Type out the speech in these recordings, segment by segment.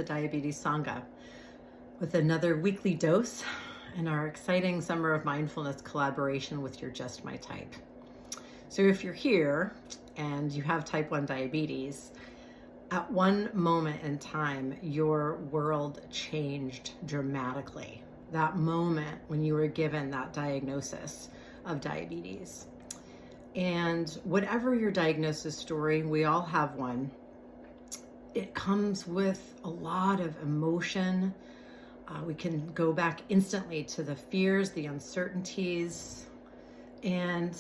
the Diabetes Sangha with another weekly dose in our exciting Summer of Mindfulness collaboration with You're Just My Type. So if you're here and you have type 1 diabetes, at one moment in time, your world changed dramatically. That moment when you were given that diagnosis of diabetes. And whatever your diagnosis story, we all have one. It comes with a lot of emotion. We can go back instantly to the fears, the uncertainties, and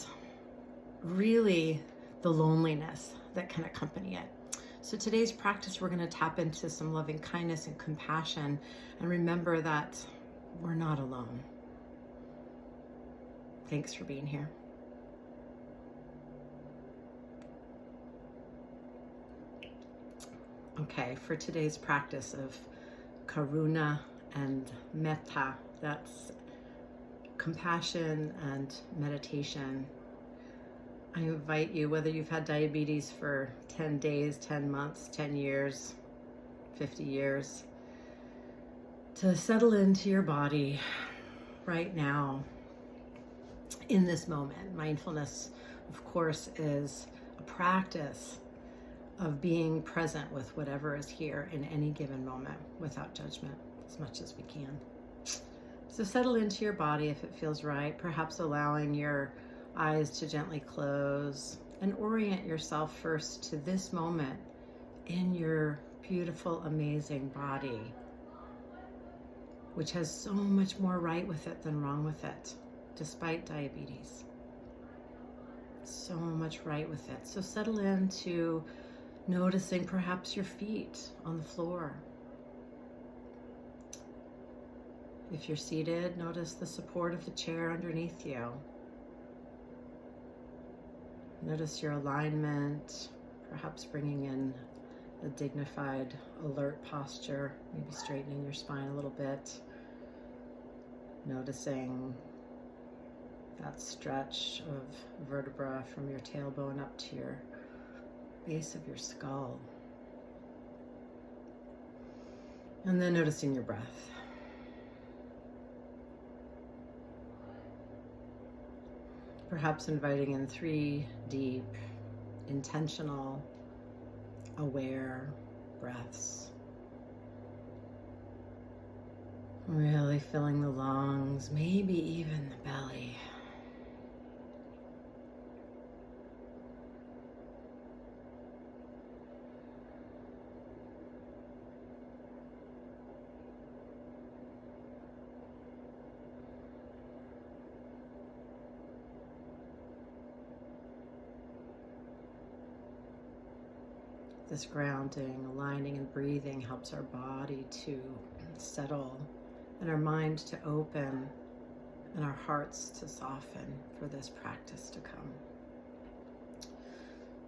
really the loneliness that can accompany it. So today's practice, we're going to tap into some loving kindness and compassion and remember that we're not alone. Thanks for being here. Okay, for today's practice of karuna and metta, that's compassion and meditation, I invite you, whether you've had diabetes for 10 days, 10 months, 10 years, 50 years, to settle into your body right now in this moment. Mindfulness, of course, is a practice of being present with whatever is here in any given moment without judgment as much as we can. So settle into your body if it feels right, perhaps allowing your eyes to gently close and orient yourself first to this moment in your beautiful, amazing body, which has so much more right with it than wrong with it, despite diabetes. So much right with it. So settle into noticing perhaps your feet on the floor. If you're seated, notice the support of the chair underneath you. Notice your alignment, perhaps bringing in a dignified, alert posture, maybe straightening your spine a little bit. Noticing that stretch of vertebra from your tailbone up to your base of your skull. And then noticing your breath. Perhaps inviting in 3 deep, intentional, aware breaths. Really filling the lungs, maybe even the belly. This grounding, aligning, and breathing helps our body to settle and our mind to open and our hearts to soften for this practice to come.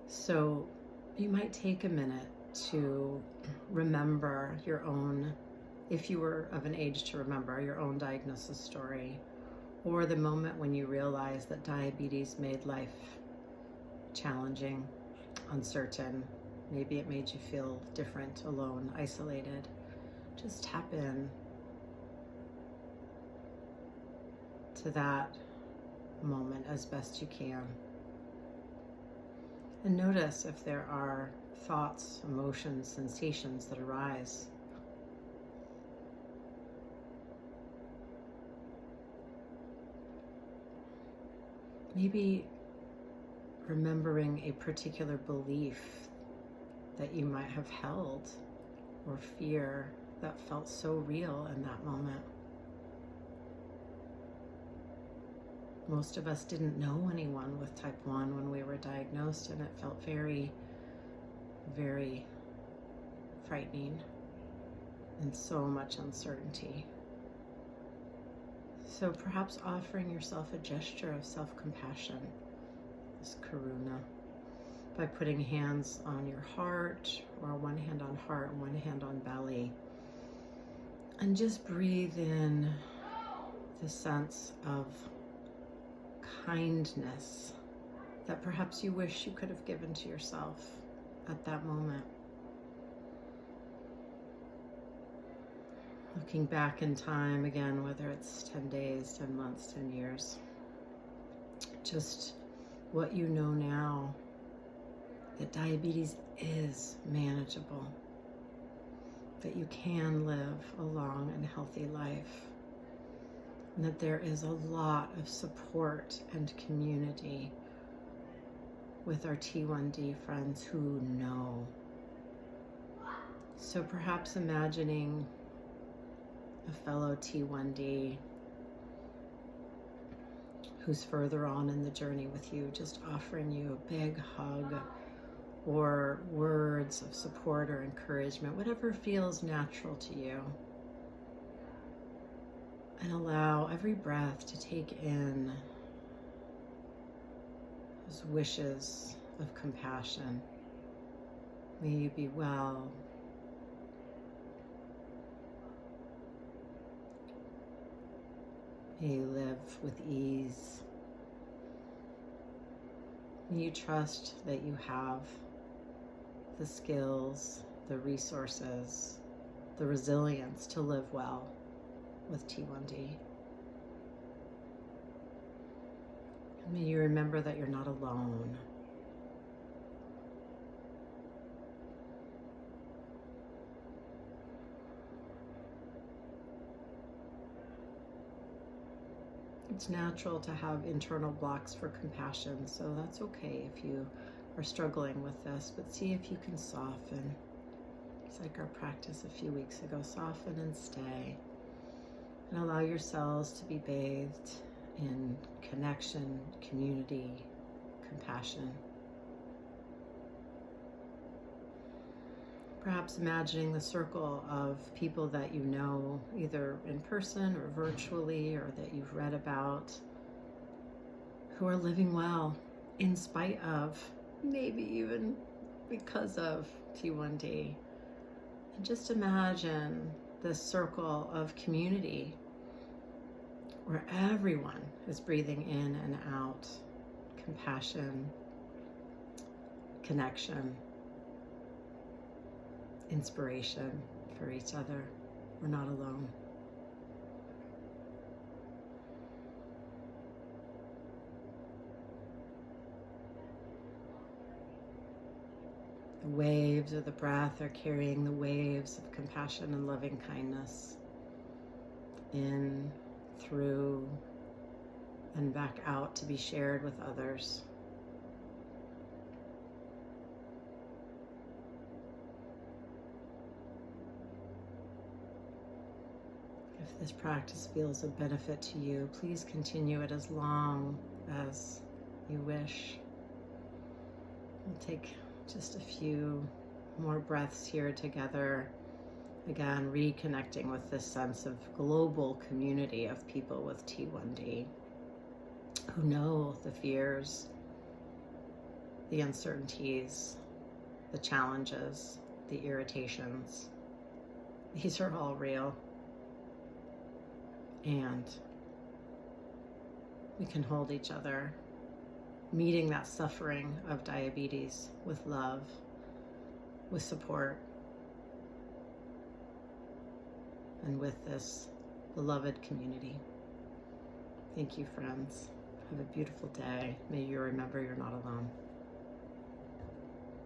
So you might take a minute to remember your own, if you were of an age to remember, your own diagnosis story, or the moment when you realized that diabetes made life challenging, uncertain. Maybe it made you feel different, alone, isolated. Just tap in to that moment as best you can. And notice if there are thoughts, emotions, sensations that arise. Maybe remembering a particular belief that you might have held, or fear that felt so real in that moment. Most of us didn't know anyone with type 1 when we were diagnosed, and it felt very, very frightening and so much uncertainty. So perhaps offering yourself a gesture of self-compassion, this karuna, by putting hands on your heart, or one hand on heart and one hand on belly. And just breathe in the sense of kindness that perhaps you wish you could have given to yourself at that moment. Looking back in time again, whether it's 10 days, 10 months, 10 years, just what you know now, that diabetes is manageable, that you can live a long and healthy life, and that there is a lot of support and community with our T1D friends who know. So perhaps imagining a fellow T1D who's further on in the journey with you, just offering you a big hug or words of support or encouragement, whatever feels natural to you. And allow every breath to take in those wishes of compassion. May you be well. May you live with ease. May you trust that you have the skills, the resources, the resilience to live well with T1D. And may you remember that you're not alone. It's natural to have internal blocks for compassion, so that's okay if you are struggling with this, but see if you can soften. It's like our practice a few weeks ago, soften and stay. And allow yourselves to be bathed in connection, community, compassion. Perhaps imagining the circle of people that you know, either in person or virtually, or that you've read about, who are living well in spite of, maybe even because of T1D. And just imagine this circle of community where everyone is breathing in and out compassion, connection, inspiration for each other. We're not alone. The waves of the breath are carrying the waves of compassion and loving kindness in, through, and back out to be shared with others. If this practice feels of benefit to you, please continue it as long as you wish. We'll take just a few more breaths here together. Again, reconnecting with this sense of global community of people with T1D who know the fears, the uncertainties, the challenges, the irritations. These are all real. And we can hold each other, meeting that suffering of diabetes with love, with support, and with this beloved community. Thank you, friends. Have a beautiful day. May you remember you're not alone.